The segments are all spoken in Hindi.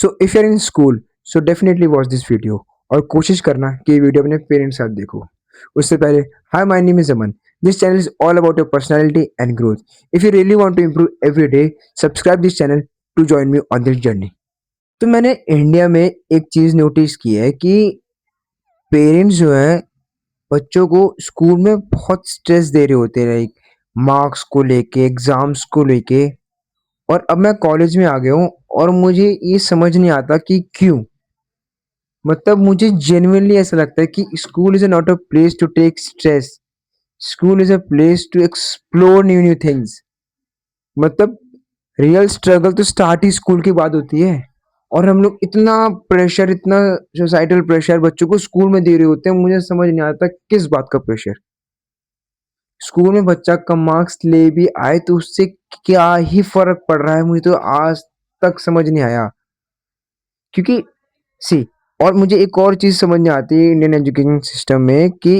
So if you are in school so definitely watch this video और कोशिश करना कि ये वीडियो अपने पेरेंट्स के साथ देखो। उससे पहले, hi, my name is Aman. This channel is all about your personality and growth. If you really want to improve every day, subscribe this channel to join me on this journey. तो मैंने इंडिया में एक चीज नोटिस की है कि पेरेंट्स जो है बच्चों को स्कूल में बहुत स्ट्रेस दे रहे होते हैं, लाइक मार्क्स को लेके, एग्जाम्स को लेके। और अब मैं कॉलेज में आ गया हूँ और मुझे ये समझ नहीं आता कि क्यों। मतलब मुझे जेन्युइनली ऐसा लगता है कि school is not a place to take stress. School is a place to explore new new things. मतलब रियल स्ट्रगल तो स्टार्ट ही स्कूल के बाद होती है। और हम लोग इतना प्रेशर, इतना सोसाइटल प्रेशर बच्चों को स्कूल में दे रहे होते हैं, मुझे समझ नहीं आता किस बात का प्रेशर। स्कूल में बच्चा कम मार्क्स ले भी आए तो उससे क्या ही फर्क पड़ रहा है, मुझे तो आज तक समझ नहीं आया। क्योंकि सी, और मुझे एक और चीज समझ नहीं आती है इंडियन एजुकेशन सिस्टम में कि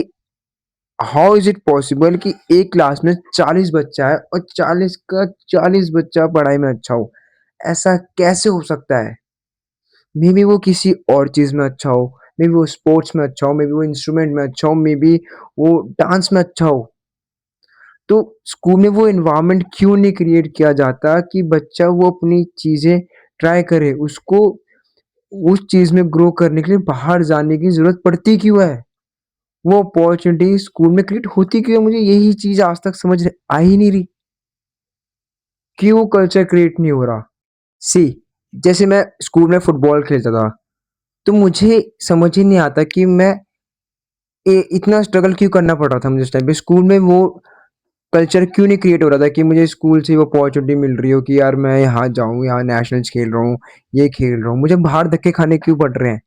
हाउ इज इट पॉसिबल कि एक क्लास में 40 बच्चा है और 40 का 40 बच्चा पढ़ाई में अच्छा हो। ऐसा कैसे हो सकता है? मे बी वो किसी और चीज में अच्छा हो, मे बी वो स्पोर्ट्स में अच्छा हो, मे बी वो इंस्ट्रूमेंट में अच्छा हो, मे बी वो डांस में अच्छा हो। तो स्कूल में वो एनवायरनमेंट क्यों नहीं क्रिएट किया जाता कि बच्चा वो अपनी चीजें ट्राई करे, उसको उस चीज में ग्रो करने के लिए बाहर जाने की जरूरत पड़ती क्यों है? वो अपॉर्चुनिटी स्कूल में क्रिएट होती क्यों है? मुझे यही चीज आज तक समझ आ ही नहीं रही। क्यों कल्चर क्रिएट नहीं हो रहा? सी, जैसे मैं स्कूल में फुटबॉल खेलता था, तो मुझे समझ ही नहीं आता कि मैं इतना स्ट्रगल क्यों करना पड़ रहा था मुझे उस टाइम पे। स्कूल में वो कल्चर क्यों नहीं क्रिएट हो रहा था कि मुझे स्कूल से वो अपॉर्चुनिटी मिल रही हो कि यार मैं यहाँ जाऊँ, यहाँ नेशनल्स खेल रहा हूँ, ये खेल रहा हूँ। मुझे बाहर धक्के खाने क्यों पड़ रहे हैं?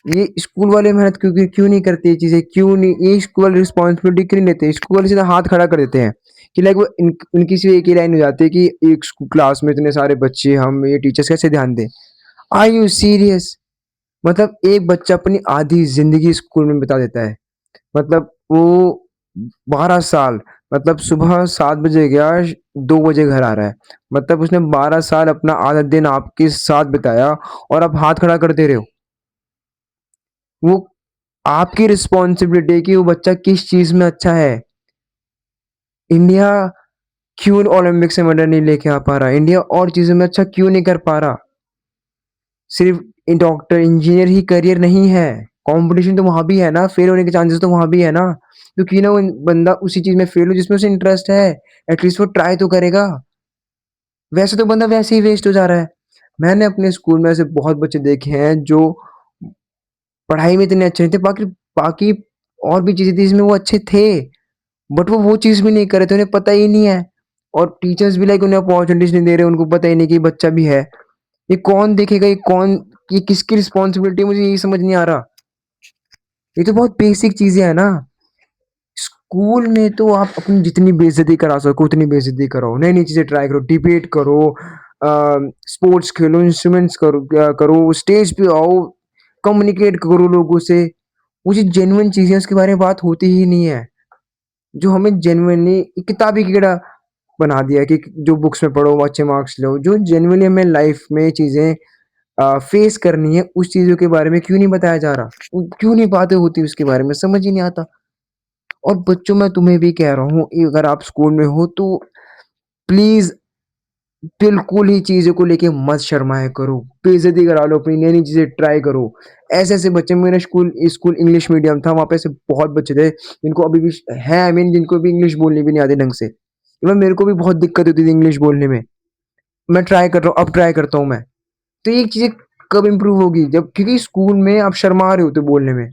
ये स्कूल वाले मेहनत क्यों क्यों नहीं करते? ये चीजें क्यों नहीं, ये स्कूल वाले रिस्पॉन्सिबिलिटी क्यों नहीं लेते? स्कूल वाले सीधा हाथ खड़ा कर देते हैं कि लाइक वो उनकी सिर्फ एक ही लाइन हो जाती है कि एक क्लास में इतने सारे बच्चे, हम ये टीचर्स कैसे ध्यान दें? Are you serious? मतलब एक बच्चा अपनी आधी जिंदगी स्कूल में बिता देता है। मतलब वो 12 साल, मतलब सुबह 7 बजे गया, 2 बजे घर आ रहा है। मतलब उसने 12 साल अपना आधा दिन आपके साथ बिताया और आप हाथ खड़ा कर दे रहे हो। वो आपकी रिस्पॉन्सिबिलिटी है कि वो बच्चा किस चीज में अच्छा है। इंडिया क्यों ओलंपिक से मेडल नहीं लेके आ पा रहा? इंडिया और चीजों में अच्छा क्यों नहीं कर पा रहा? सिर्फ डॉक्टर इंजीनियर ही करियर नहीं है। कंपटीशन तो वहां भी है ना, फेल होने के चांसेस तो वहां भी है ना। क्योंकि ना वो बंदा उसी चीज में फेल हो जिसमें उसे इंटरेस्ट है, एटलीस्ट वो ट्राई तो करेगा। वैसे तो बंदा वैसे ही वेस्ट हो जा रहा है। मैंने अपने स्कूल में ऐसे बहुत बच्चे देखे हैं जो पढ़ाई में इतने अच्छे नहीं थे, बाकी बाकी और भी चीजें थी जिसमें वो अच्छे थे, बट वो चीज भी नहीं कर रहे थे, उन्हें पता ही नहीं है। और टीचर्स भी लाइक उन्हें अपॉर्चुनिटीज नहीं दे रहे, उनको पता ही नहीं कि बच्चा भी है। ये कौन देखेगा? ये कौन, ये किसकी रिस्पॉन्सिबिलिटी? मुझे यही समझ नहीं आ रहा। ये तो बहुत बेसिक चीजें है ना। स्कूल में तो आप अपनी जितनी बेइज्जती करा सको उतनी बेइज्जती करो, नई नई चीजें ट्राई करो, डिबेट करो, स्पोर्ट्स खेलो, इंस्ट्रूमेंट्स करो, स्टेज पे आओ, कम्युनिकेट करो लोगों से। वो जो जेन्युइन चीजें उसके बारे में बात होती ही नहीं है। जो हमें जेन्युइनली किताबी कीड़ा बना दिया कि जो बुक्स में पढ़ो, अच्छे मार्क्स लो। जो जेन्युइनली हमें लाइफ में चीजें फेस करनी है, उस चीजों के बारे में क्यों नहीं बताया जा रहा? क्यों नहीं बातें होती उसके बारे में? समझ ही नहीं आता। और बच्चों, मैं तुम्हें भी कह रहा हूँ, अगर आप स्कूल में हो तो प्लीज बिल्कुल ही चीज़ों को लेके मत शर्माया करो। बेइज़्ज़ती करा लो अपनी, नई-नई चीज़ें ट्राई करो। ऐसे-ऐसे बच्चे, मेरा स्कूल इंग्लिश मीडियम था, वहाँ पे ऐसे बहुत बच्चे थे जिनको अभी भी हैं, आई मीन जिनको भी इंग्लिश बोलनी भी नहीं आती ढंग से। इवन मेरे को भी बहुत दिक्कत होती थी इंग्लिश बोलने में। मैं ट्राई कर रहा हूँ, अब ट्राई करता हूँ मैं। तो ये चीज़ें कब इम्प्रूव होगी? जब, क्योंकि स्कूल में आप शर्मा रहे होते हो बोलने में।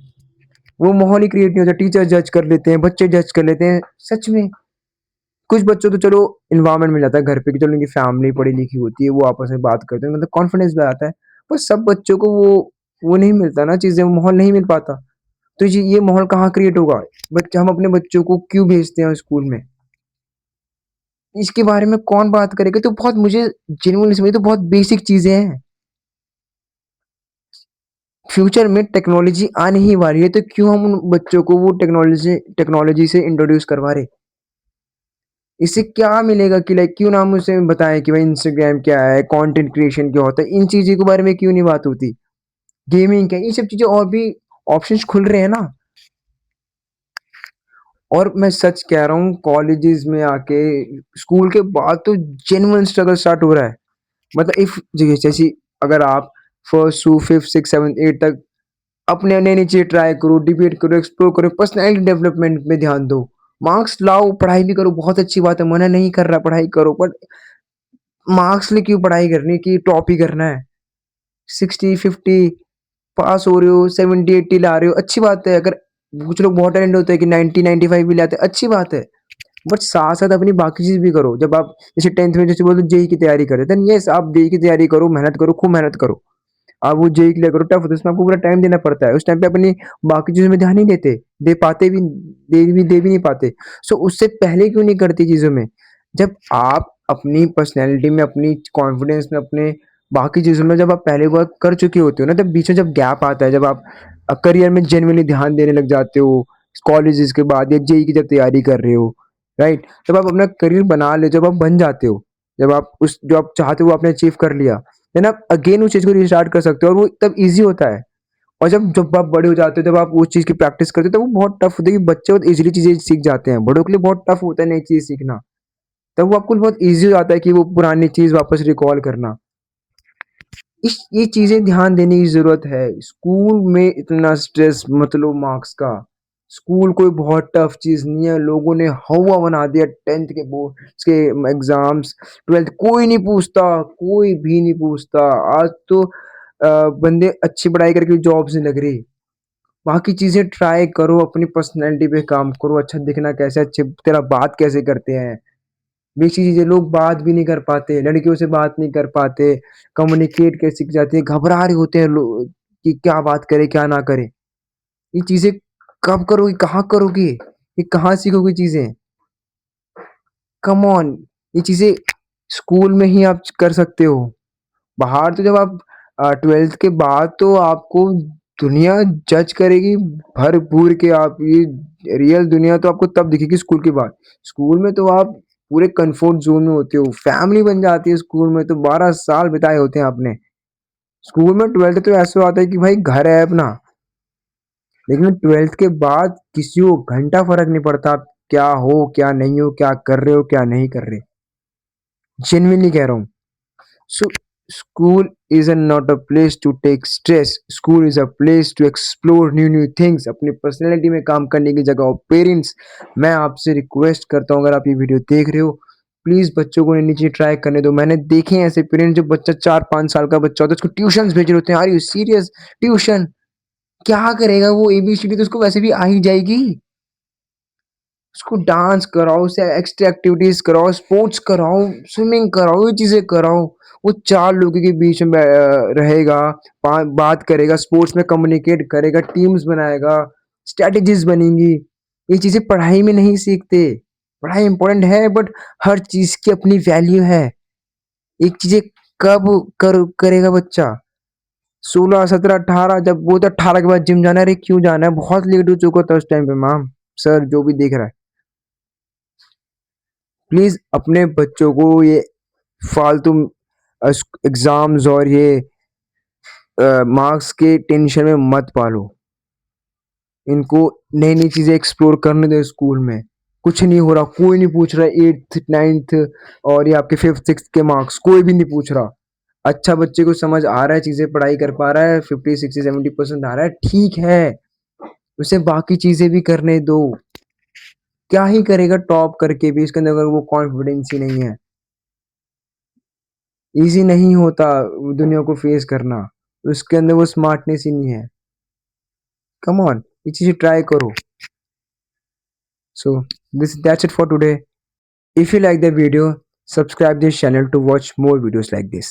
वो माहौल ही क्रिएट नहीं होता, टीचर जज कर लेते हैं, बच्चे जज कर लेते हैं। सच में। कुछ बच्चों तो चलो एनवायरनमेंट मिल जाता है घर पे कि चलो उनकी फैमिली पढ़ी लिखी होती है, वो आपस में बात करते हैं, मतलब कॉन्फिडेंस भी आता है। पर सब बच्चों को वो नहीं मिलता ना, चीजें, वो माहौल नहीं मिल पाता। तो ये माहौल कहाँ क्रिएट होगा? बच्चे, हम अपने बच्चों को क्यों भेजते हैं स्कूल में? इसके बारे में कौन बात करेगा? तो बहुत मुझे जेन्युइनली समझ, तो बहुत बेसिक चीजें हैं। फ्यूचर में टेक्नोलॉजी आने ही वाली है, तो क्यों हम उन बच्चों को वो टेक्नोलॉजी टेक्नोलॉजी से इंट्रोड्यूस करवा रहे? इससे क्या मिलेगा कि लाइक क्यों ना हम उसे बताएँ कि भाई इंस्टाग्राम क्या है, कंटेंट क्रिएशन क्या होता है, इन चीज़ों के बारे में क्यों नहीं बात होती? गेमिंग क्या है, ये सब चीज़ें और भी ऑप्शंस खुल रहे हैं ना। और मैं सच कह रहा हूँ कॉलेजेस में आके स्कूल के बाद तो जेन्युइन स्ट्रगल स्टार्ट हो रहा है। मतलब इफ जी जैसे अगर आप first to 5th 6th 7th 8th तक अपने नई-नई चीज़ें ट्राई करो, डिबेट करो, एक्सप्लोर करो, पर्सनैलिटी डेवलपमेंट में ध्यान दो। मार्क्स लाओ, पढ़ाई भी करो, बहुत अच्छी बात है, मना नहीं कर रहा पढ़ाई करो, बट मार्क्स लिए क्यों पढ़ाई करनी है कि टॉप ही करना है। 60-50 पास हो रहे हो, 70-80 ला रहे हो, अच्छी बात है। अगर कुछ लोग बहुत टैलेंट होते हैं कि 90-95 भी लाते हैं, अच्छी बात है। बट साथ-साथ अपनी बाकी चीज़ भी करो। जब आप जैसे 10th में जैसे बोलते हो जेईई की तैयारी कर रहे हो, देन येस आप जेईई की तैयारी करो, मेहनत करो, खूब मेहनत करो। आप वो जेईई क्लियर करो, टफ होता है, उसमें आपको पूरा टाइम देना पड़ता है। उस टाइम पे अपनी बाकी चीज़ों में ध्यान नहीं देते, दे भी नहीं पाते। सो उससे पहले क्यों नहीं करती चीज़ों में? जब आप अपनी पर्सनैलिटी में, अपनी कॉन्फिडेंस में, अपने बाकी चीज़ों में जब आप पहले वर्क कर चुके होते हो ना, तब बीच में जब गैप आता है, जब आप करियर में जेनुइनली ध्यान देने लग जाते हो, कॉलेजेस के बाद या जेईई की जब तैयारी कर रहे हो, राइट? जब आप अपना करियर बना ले जब आप बन जाते हो, जब आप उस जो आप चाहते हो वो आपने अचीव कर लिया, देन आप अगेन उस चीज़ को रीस्टार्ट कर सकते हो और वो तब ईज़ी होता है। और जब जब आप बड़े हो जाते हो, जब आप उस चीज़ की प्रैक्टिस करते हो, तो वो बहुत टफ होता है कि बच्चे बहुत ईज़िली चीज़ें सीख जाते हैं। बड़ों के लिए बहुत टफ होता है नई चीज़ सीखना। तब वो आपको बहुत ईज़ी हो जाता है कि वो पुरानी चीज़ वापस रिकॉल करना। इस ये चीज़ें ध्यान देने की ज़रूरत है। स्कूल में इतना स्ट्रेस मत लो मार्क्स का। स्कूल कोई बहुत टफ चीज़ नहीं है। लोगों ने हौवा बना दिया 10th के बोर्ड्स के एग्ज़ाम्स, 12th कोई नहीं पूछता, कोई भी नहीं पूछता। आज तो बंदे अच्छी पढ़ाई करके जॉब्स नहीं लग रही। बाकी चीज़ें ट्राई करो, अपनी पर्सनैलिटी पे काम करो, अच्छा दिखना कैसे है, अच्छे तेरा बात कैसे करते हैं। बेसिक चीज़ें लोग बात भी नहीं कर पाते, लड़कियों से बात नहीं कर पाते, कम्युनिकेट कैसे सीख जाते हैं, घबरा रहे होते हैं लोग कि क्या बात करें, क्या ना करें। ये चीज़ें कब करोगे, कहाँ करोगे? ये कहाँ सीखोगे चीज़ें? कम ऑन ये चीज़ें स्कूल में ही आप कर सकते हो। बाहर तो जब आप 12th के बाद तो आपको दुनिया जज करेगी भर-पूर के आप ये रियल दुनिया तो आपको तब दिखेगी स्कूल के बाद। स्कूल में तो आप पूरे कम्फर्ट ज़ोन में होते हो, फैमिली बन जाती है स्कूल में तो 12 साल बिताए होते हैं आपने। स्कूल में 12th तो ऐसा आता है कि भाई घर है अपना, लेकिन 12th के बाद किसी को घंटा फ़र्क नहीं पड़ता आप क्या हो, क्या नहीं हो, क्या कर रहे हो, क्या नहीं कर रहे। जेनुइनली कह रहा हूँ। So, school is not a place to take stress. School is a place to explore new things. अपनी पर्सनैलिटी में काम करने की जगह हो। पेरेंट्स, मैं आपसे रिक्वेस्ट करता हूँ अगर आप ये वीडियो देख रहे हो, प्लीज़ बच्चों को नई चीज़ें ट्राई करने दो। मैंने देखे हैं ऐसे पेरेंट्स जो बच्चा 4-5 साल का बच्चा होता है उसको ट्यूशन्स भेज रहे होते हैं। Are you serious? ट्यूशन? क्या करेगा वो एबीसीडी तो उसको वैसे भी आ ही जाएगी। उसको डांस कराओ, उसे एक्स्ट्रा एक्टिविटीज़ कराओ, स्पोर्ट्स कराओ, स्विमिंग कराओ, ये चीज़ें कराओ। वो 4 लोगों के बीच में रहेगा, पा बात करेगा, स्पोर्ट्स में कम्युनिकेट करेगा, टीम्स बनाएगा, स्ट्रैटेजीज़ बनेंगी। ये चीज़ें पढ़ाई में नहीं सीखते। पढ़ाई इम्पोर्टेंट है बट हर चीज़ की अपनी वैल्यू है। एक चीज़ें कब करेगा बच्चा? 16, 17, 18 जब बोलता है 18 के बाद जिम जाना है, अरे क्यों जाना है? बहुत लेट हो चुका था उस टाइम पे मैम, सर जो भी देख रहा है। प्लीज़ अपने बच्चों को ये फालतू एग्ज़ाम्स और ये मार्क्स के टेंशन में मत पालो। इनको नई-नई चीज़ें एक्सप्लोर करने दो स्कूल में। कुछ नहीं हो रहा, कोई नहीं पूछ रहा है 8th 9th और ये आपके 5th 6th के मार्क्स, कोई भी नहीं पूछ रहा। अच्छा बच्चे को समझ आ रहा है, चीज़ें पढ़ाई कर पा रहा है, 50, 60, 70% आ रहा है, ठीक है। उसे बाकी चीज़ें भी करने दो। क्या ही करेगा टॉप करके भी, इसके अंदर अगर वो कॉन्फिडेंस ही नहीं है। ईज़ी नहीं होता दुनिया को फेस करना, उसके अंदर वो स्मार्टनेस ही नहीं है। कम ऑन ये चीज़ें ट्राई करो। So this that's it for today. If you like the video, subscribe this channel to watch more videos like this.